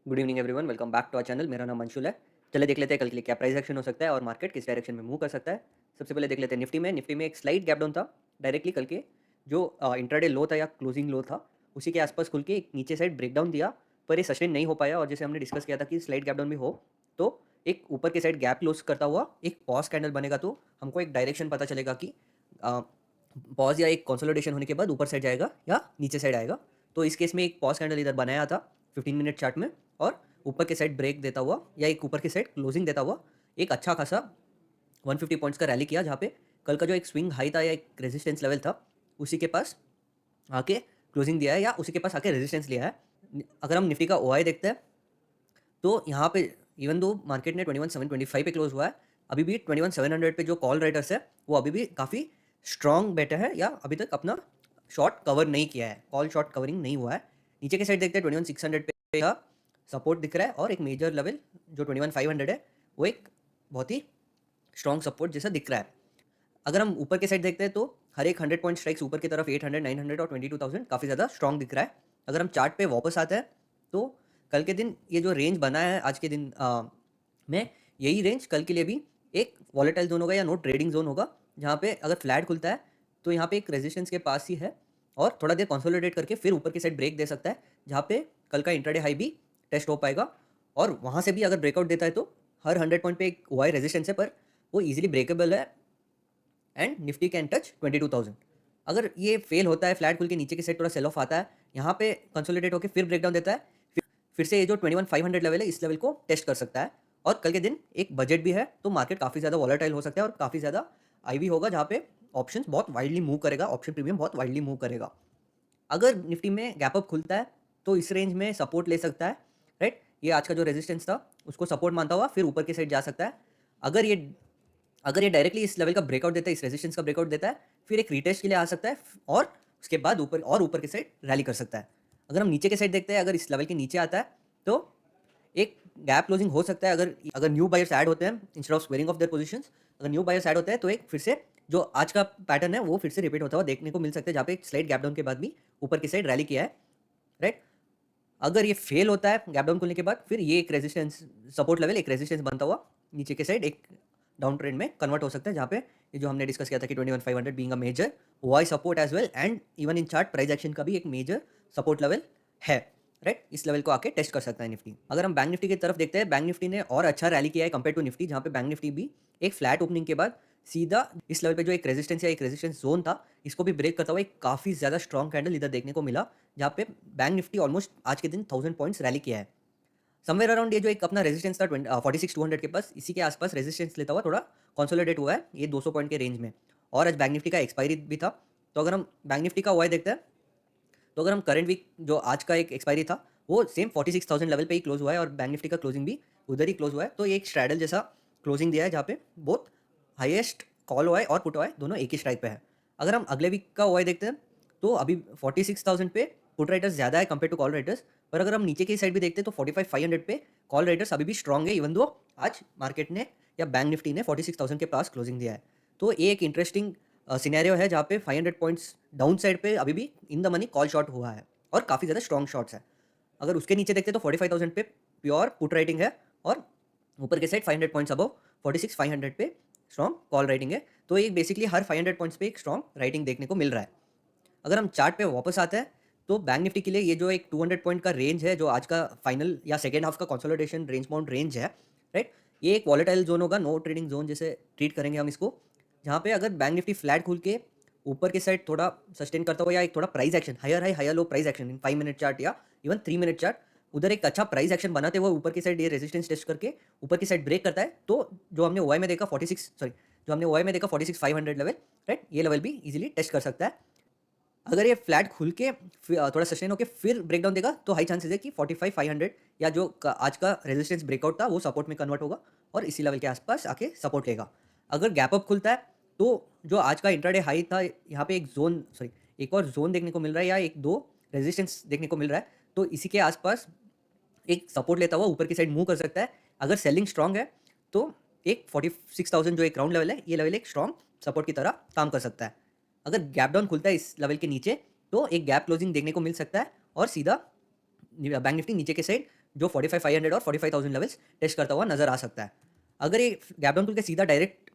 Good evening everyone, welcome back to our channel. मेरा नाम अंशुल है। चलिए देख लेते हैं कल के लिए क्या प्राइस एक्शन हो सकता है और मार्केट किस डायरेक्शन में मूव कर सकता है। सबसे पहले देख लेते हैं निफ्टी में एक स्लाइट गैप डाउन था डायरेक्टली कल के। जो इंट्राडे लो था या क्लोजिंग लो था, उसी के आसपास खुल के एक नीचे साइड ब्रेकडाउन दिया, पर ये सस्टेन नहीं हो पाया। और जैसे हमने डिस्कस किया था कि स्लाइट गैप डाउन भी हो तो एक ऊपर के साइड गैप क्लोज करता हुआ एक पॉज कैंडल बनेगा, तो हमको एक डायरेक्शन पता चलेगा कि पॉज या एक कंसोलिडेशन होने के बाद ऊपर साइड जाएगा या नीचे साइड आएगा। तो इस केस में एक पॉज कैंडल इधर बनाया था 15 मिनट चार्ट में, और ऊपर के साइड ब्रेक देता हुआ या एक ऊपर के साइड क्लोजिंग देता हुआ एक अच्छा खासा 150 पॉइंट्स का रैली किया, जहाँ पे कल का जो एक स्विंग हाई था या एक रेजिस्टेंस लेवल था, उसी के पास आके क्लोजिंग दिया है या उसी के पास आके रेजिस्टेंस लिया है। अगर हम निफ्टी का ओआई देखते हैं तो यहाँ पे इवन दो मार्केट ने 21,725 पे क्लोज हुआ है, अभी भी 21,700 पे जो कॉल राइटर्स है वो अभी भी काफ़ी स्ट्रॉन्ग बेटर है या अभी तक अपना शॉर्ट कवर नहीं किया है, कॉल शॉर्ट कवरिंग नहीं हुआ है। नीचे के साइड देखते हैं 21,600 पे का सपोर्ट दिख रहा है, और एक मेजर लेवल जो 21,500 है वो एक बहुत ही स्ट्रॉन्ग सपोर्ट जैसा दिख रहा है। अगर हम ऊपर के साइड देखते हैं तो हर एक 100 पॉइंट स्ट्राइक्स ऊपर की तरफ 800, 900 और 22,000 काफ़ी ज़्यादा स्ट्रॉन्ग दिख रहा है। अगर हम चार्ट पे वापस आते हैं तो कल के दिन ये जो रेंज बना है आज के दिन में, यही रेंज कल के लिए भी एक वॉलेटाइल जोन होगा या नो ट्रेडिंग जोन होगा, जहाँ पे अगर फ्लैट खुलता है तो यहाँ पे एक रेजिस्टेंस के पास ही है, और थोड़ा देर कंसोलिडेट करके फिर ऊपर की साइड ब्रेक दे सकता है, जहाँ पे कल का इंट्राडे हाई भी टेस्ट हो पाएगा। और वहाँ से भी अगर ब्रेकआउट देता है तो हर 100 पॉइंट पे एक ओआई रेजिस्टेंस है, पर वो इजीली ब्रेकेबल है एंड निफ्टी कैन टच 22,000। अगर ये फेल होता है, फ्लैट खुल के नीचे की साइड थोड़ा सेल ऑफ आता है, यहाँ पे कंसोलिडेट होकर फिर ब्रेकडाउन देता है, फिर से ये जो 21,500 लेवल है इस लेवल को टेस्ट कर सकता है। और कल के दिन एक बजट भी है, तो मार्केट काफ़ी ज़्यादा वॉलेटाइल हो सकता है और काफ़ी ज़्यादा आईवी होगा, जहाँ पे ऑप्शंस बहुत वाइडली मूव करेगा, ऑप्शन प्रीमियम बहुत वाइडली मूव करेगा। अगर निफ्टी में गैप अप खुलता है तो इस रेंज में सपोर्ट ले सकता है, राइट। ये आज का जो रेजिस्टेंस था उसको सपोर्ट मानता हुआ फिर ऊपर की साइड जा सकता है। अगर ये अगर ये डायरेक्टली इस लेवल का ब्रेकआउट देता है, इस रेजिस्टेंस का ब्रेकआउट देता है, फिर एक रीटेस्ट के लिए आ सकता है और उसके बाद ऊपर की साइड रैली कर सकता है। अगर हम नीचे के साइड देखते हैं, अगर इस लेवल के नीचे आता है तो एक गैप क्लोजिंग हो सकता है। अगर अगर न्यू बायर्स ऐड होते हैं instead of squaring of their positions, अगर न्यू बायर्स ऐड होते हैं तो एक फिर से जो आज का पैटर्न है वो फिर से रिपीट होता हुआ देखने को मिल सकता है, जहाँ पे एक स्लाइट गैप डाउन के बाद भी ऊपर की साइड रैली किया है, राइट। अगर ये फेल होता है गैप डाउन खुलने के बाद, फिर ये एक रेजिस्टेंस सपोर्ट लेवल एक रेजिस्टेंस बनता हुआ नीचे के साइड एक डाउन ट्रेंड में कन्वर्ट हो सकता है, जहाँ पे ये जो हमने डिस्कस किया था कि 21,500 being a major Y support as well and even in chart price action का भी एक मेजर सपोर्ट लेवल है, राइट। इस लेवल को आके टेस्ट कर सकता है निफ्टी। अगर हम बैंक निफ्टी की तरफ देखते हैं, बैंक निफ्टी ने और अच्छा रैली किया है कंपेयर टू निफ्टी, जहाँ पे बैंक निफ्टी भी एक फ्लैट ओपनिंग के बाद सीधा इस लेवल पे जो एक रेजिस्टेंस या एक रेजिस्टेंस जोन था, इसको भी ब्रेक करता हुआ एक काफ़ी ज़्यादा स्ट्रॉन्ग कैंडल इधर देखने को मिला, जहाँ पे बैंक निफ्टी ऑलमोस्ट आज के दिन 1000 पॉइंट्स रैली किया है। समवेयर अराउंड ये जो एक अपना रेजिस्टेंस था 46,200 के पास, इसी के आसपास रेजिस्टेंस लेता हुआ थोड़ा कंसोलिडेट हुआ है ये 200 पॉइंट के रेंज में। और आज बैंक निफ्टी का एक्सपायरी भी था, तो अगर हम बैंक निफ्टी का ओआई देखते हैं तो अगर हम करंट वीक जो आज का एक एक्सपायरी था वो सेम 46,000 लेवल पे ही क्लोज हुआ है, और बैंक निफ्टी का क्लोजिंग भी उधर ही क्लोज हुआ है, तो ये एक स्ट्रैडल जैसा क्लोजिंग दिया है, जहाँ पे बोथ हाईएस्ट कॉल ओआई और पुट ओआई दोनों एक ही स्ट्राइक पे है। अगर हम अगले वीक का ओआई देखते हैं तो अभी 46,000 पे पुट राइटर्स ज़्यादा है कंपेयर टू कॉल राइटर्स, पर अगर हम नीचे की साइड भी देखते हैं तो 45,500 पे कॉल राइटर्स अभी भी स्ट्रॉन्ग है, इवन दो आज मार्केट ने या बैंक निफ्टी ने 46,000 के पास क्लोजिंग दिया है। तो ये एक इंटरेस्टिंग सिनेरियो है, जहाँ पे 500 पॉइंट्स डाउन साइड पे अभी भी in the money call shot हुआ है और काफ़ी ज़्यादा स्ट्रॉन्ग शॉट्स है। अगर उसके नीचे देखते हैं तो 45,000 पे प्योर पुट राइटिंग है, और ऊपर के साइड 500 पॉइंट्स अबव 46,500 पे स्ट्रॉन्ग कॉल राइटिंग है। तो ये बेसिकली हर 500 पॉइंट्स पे एक स्ट्रॉन्ग राइटिंग देखने को मिल रहा है। अगर हम चार्ट पे वापस आते हैं तो बैंक निफ्टी के लिए ये जो एक 200 पॉइंट का रेंज है, जो आज का फाइनल या सेकेंड हाफ का कंसोलिडेशन रेंज बाउंड रेंज है, राइट। ये एक वॉलेटाइल जोन होगा, नो ट्रेडिंग जोन जैसे ट्रीट करेंगे हम इसको, जहाँ पे अगर बैंक निफ्टी फ्लैट खुल के ऊपर के साइड थोड़ा सस्टेन करता हुआ या एक थोड़ा price action higher high higher low price action in 5 minute chart या इवन 3 मिनट चार्ट, उधर एक अच्छा प्राइस एक्शन बनाते हुए ऊपर की साइड ये रेजिस्टेंस टेस्ट करके ऊपर की साइड ब्रेक करता है, तो जो हमने ओआई में देखा 46,500 लेवल, राइट, ये लेवल भी इजीली टेस्ट कर सकता है। अगर ये फ्लैट खुल के थोड़ा सस्टेन होकर फिर ब्रेकडाउन देगा तो हाई चांसेस है कि 45,500 या जो आज का रेजिस्टेंस ब्रेकआउट था वो सपोर्ट में कन्वर्ट होगा और इसी लेवल के आसपास आके सपोर्ट लेगा। अगर गैप अप खुलता है तो जो आज का इंट्राडे हाई था, यहाँ पे एक और जोन देखने को मिल रहा है या एक दो रेजिस्टेंस देखने को मिल रहा है, तो इसी के आसपास एक सपोर्ट लेता हुआ ऊपर की साइड मूव कर सकता है। अगर सेलिंग स्ट्रांग है तो एक 46,000 जो एक राउंड लेवल है, ये लेवल एक स्ट्रांग सपोर्ट की तरह काम कर सकता है। अगर गैप डाउन खुलता है इस लेवल के नीचे तो एक गैप क्लोजिंग देखने को मिल सकता है और सीधा बैंक निफ्टी नीचे के साइड जो 45,500 और 45,000 लेवल्स टेस्ट करता हुआ नजर आ सकता है। अगर ये गैप डाउन खुल के सीधा डायरेक्ट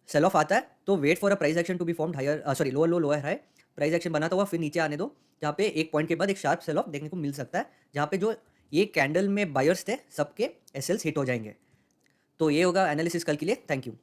सेल ऑफ आता है तो wait for a price action to be formed higher, sorry lower low lower high, price action बनाता हुआ फिर नीचे आने दो, जहाँ पे एक पॉइंट के बाद एक शार्प सेल ऑफ देखने को मिल सकता है, जहाँ पे जो ये कैंडल में बायर्स थे सबके एसएल्स हिट हो जाएंगे। तो ये होगा एनालिसिस कल के लिए। Thank you.